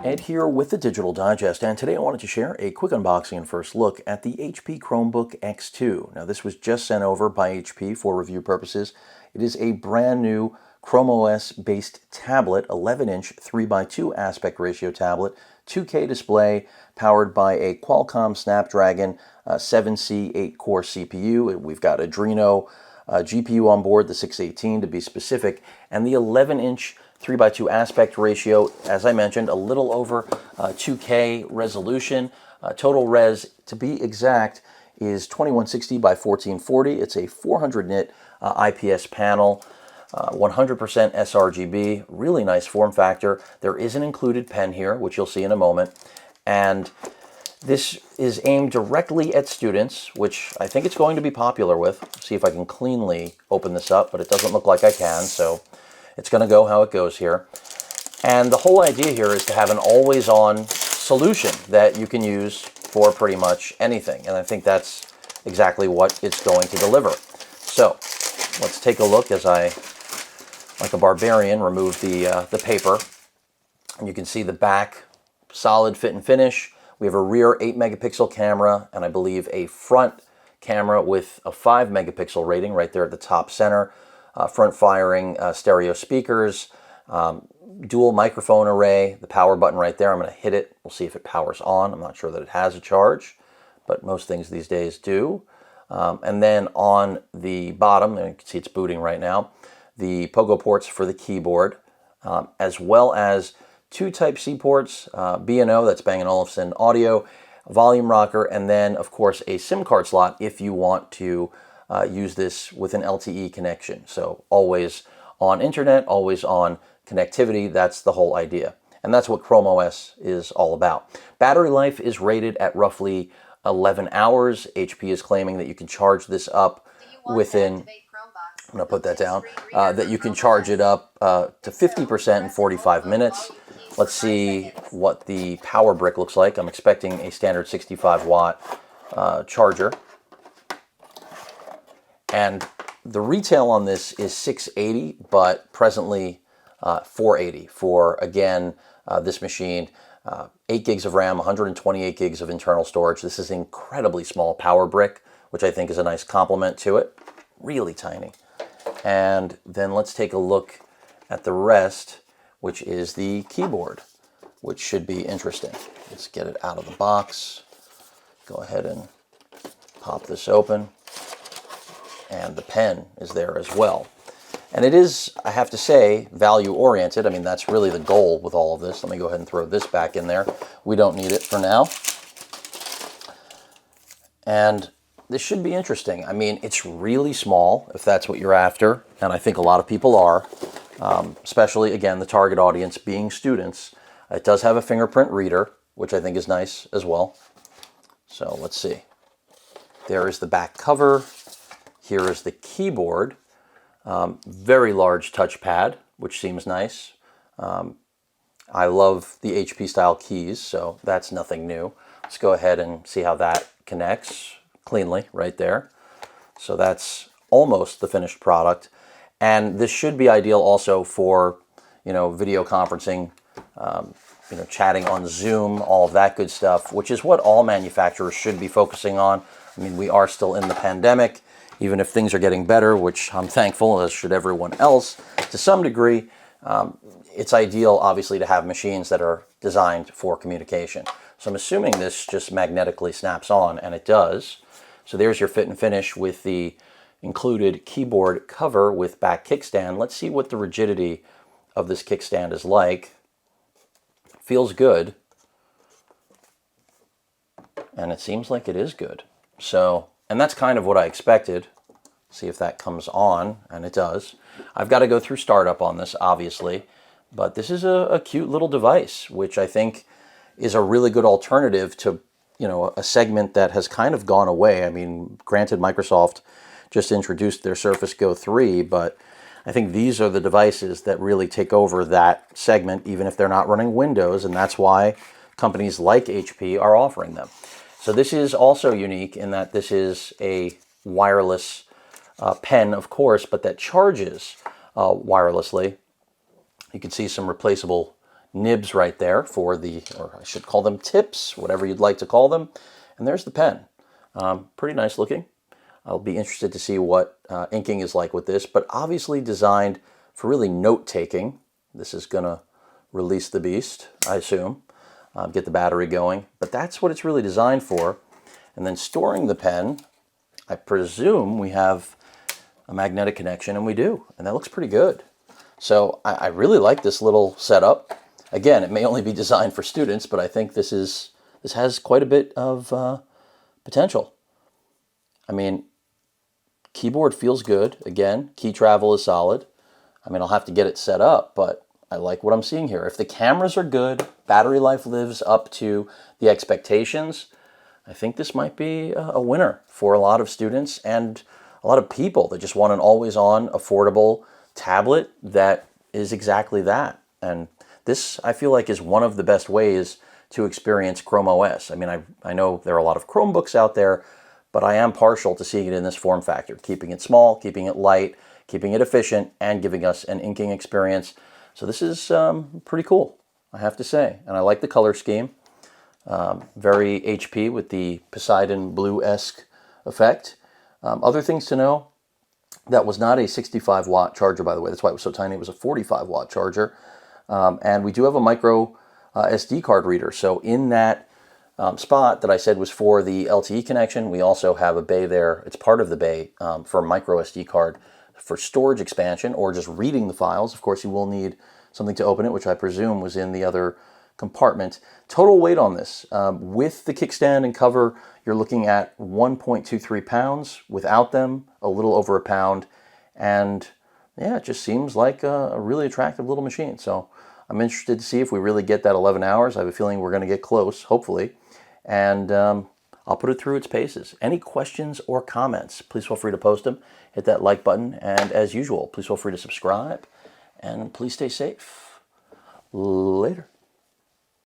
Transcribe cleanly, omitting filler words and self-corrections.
Ed here with the Digital Digest, and today I wanted to share a quick unboxing and first look at the HP Chromebook X2. Now, this was just sent over by HP for review purposes. It is a brand new Chrome OS-based tablet, 11-inch 3x2 aspect ratio tablet, 2K display, powered by a Qualcomm Snapdragon 7C 8-core CPU. We've got Adreno GPU on board, the 618 to be specific, and the 11-inch 3x2 aspect ratio, as I mentioned, a little over 2K resolution. Total res, to be exact, is 2160 by 1440. It's a 400 nit IPS panel, 100% sRGB, really nice form factor. There is an included pen here, which you'll see in a moment. And this is aimed directly at students, which I think it's going to be popular with. See if I can cleanly open this up, but it doesn't look like I can, so it's going to go how it goes here. And the whole idea here is to have an always-on solution that you can use for pretty much anything. And I think that's exactly what it's going to deliver. So let's take a look as I, like a barbarian, remove the paper. And you can see the back, solid fit and finish. We have a rear 8-megapixel camera, and I believe a front camera with a 5-megapixel rating right there at the top center. Front-firing stereo speakers, dual microphone array, the power button right there. I'm going to hit it. We'll see if it powers on. I'm not sure that it has a charge, but most things these days do. And then on the bottom, and you can see it's booting right now, the pogo ports for the keyboard, as well as 2 Type-C ports, B&O, that's Bang & Olufsen audio, volume rocker, and then, of course, a SIM card slot if you want to use this with an LTE connection. So always on internet, always on connectivity. That's the whole idea. And that's what Chrome OS is all about. Battery life is rated at roughly 11 hours. HP is claiming that you can charge this up within, I'm going to put that down, that you can charge it up to 50% in 45 minutes. Let's see what the power brick looks like. I'm expecting a standard 65-watt charger. And the retail on this is $680, but presently $480 for, again, this machine. 8 gigs of RAM, 128 gigs of internal storage. This is an incredibly small power brick, which I think is a nice complement to it. Really tiny. And then let's take a look at the rest, which is the keyboard, which should be interesting. Let's get it out of the box. Go ahead and pop this open. And the pen is there as well. And it is, I have to say, value-oriented. I mean, that's really the goal with all of this. Let me go ahead and throw this back in there. We don't need it for now. And this should be interesting. I mean, it's really small, if that's what you're after, and I think a lot of people are, especially, again, the target audience being students. It does have a fingerprint reader, which I think is nice as well. So let's see. There is the back cover. Here is the keyboard, very large touchpad, which seems nice. I love the HP style keys, so that's nothing new. Let's go ahead and see how that connects cleanly right there. So that's almost the finished product. And this should be ideal also for, video conferencing, chatting on Zoom, all of that good stuff, which is what all manufacturers should be focusing on. I mean, we are still in the pandemic. Even if things are getting better, which I'm thankful, as should everyone else, to some degree, it's ideal, obviously, to have machines that are designed for communication. So I'm assuming this just magnetically snaps on, and it does. So there's your fit and finish with the included keyboard cover with back kickstand. Let's see what the rigidity of this kickstand is like. Feels good. And it seems like it is good. So, and that's kind of what I expected. See if that comes on, and it does. I've got to go through startup on this, obviously, but this is a cute little device, which I think is a really good alternative to, a segment that has kind of gone away. I mean, granted, Microsoft just introduced their Surface Go 3, but I think these are the devices that really take over that segment, even if they're not running Windows, and that's why companies like HP are offering them. So this is also unique in that this is a wireless pen, of course, but that charges wirelessly. You can see some replaceable nibs right there for the, or I should call them tips, whatever you'd like to call them. And there's the pen. Pretty nice looking. I'll be interested to see what inking is like with this, but obviously designed for really note-taking. This is going to release the beast, I assume, get the battery going. But that's what it's really designed for. And then storing the pen, I presume we have a magnetic connection, and we do. And that looks pretty good. So I really like this little setup. Again, it may only be designed for students, but I think this has quite a bit of potential. I mean, keyboard feels good. Again, key travel is solid. I mean, I'll have to get it set up, but I like what I'm seeing here. If the cameras are good, battery life lives up to the expectations, I think this might be a winner for a lot of students and a lot of people that just want an always-on, affordable tablet that is exactly that. And this, I feel like, is one of the best ways to experience Chrome OS. I mean, I know there are a lot of Chromebooks out there, but I am partial to seeing it in this form factor, keeping it small, keeping it light, keeping it efficient, and giving us an inking experience. So this is pretty cool, I have to say. And I like the color scheme. Very HP with the Poseidon blue-esque effect. Other things to know, that was not a 65-watt charger, by the way. That's why it was so tiny. It was a 45-watt charger. And we do have a micro SD card reader. So in that spot that I said was for the LTE connection, we also have a bay there. It's part of the bay for a micro SD card for storage expansion or just reading the files. Of course, you will need something to open it, which I presume was in the other compartment. Total weight on this, with the kickstand and cover, you're looking at 1.23 pounds. Without them, a little over a pound. And yeah, it just seems like a really attractive little machine. So I'm interested to see if we really get that 11 hours. I have a feeling we're going to get close, hopefully. And I'll put it through its paces. Any questions or comments, please feel free to post them. Hit that like button. And as usual, please feel free to subscribe. And please stay safe. Later.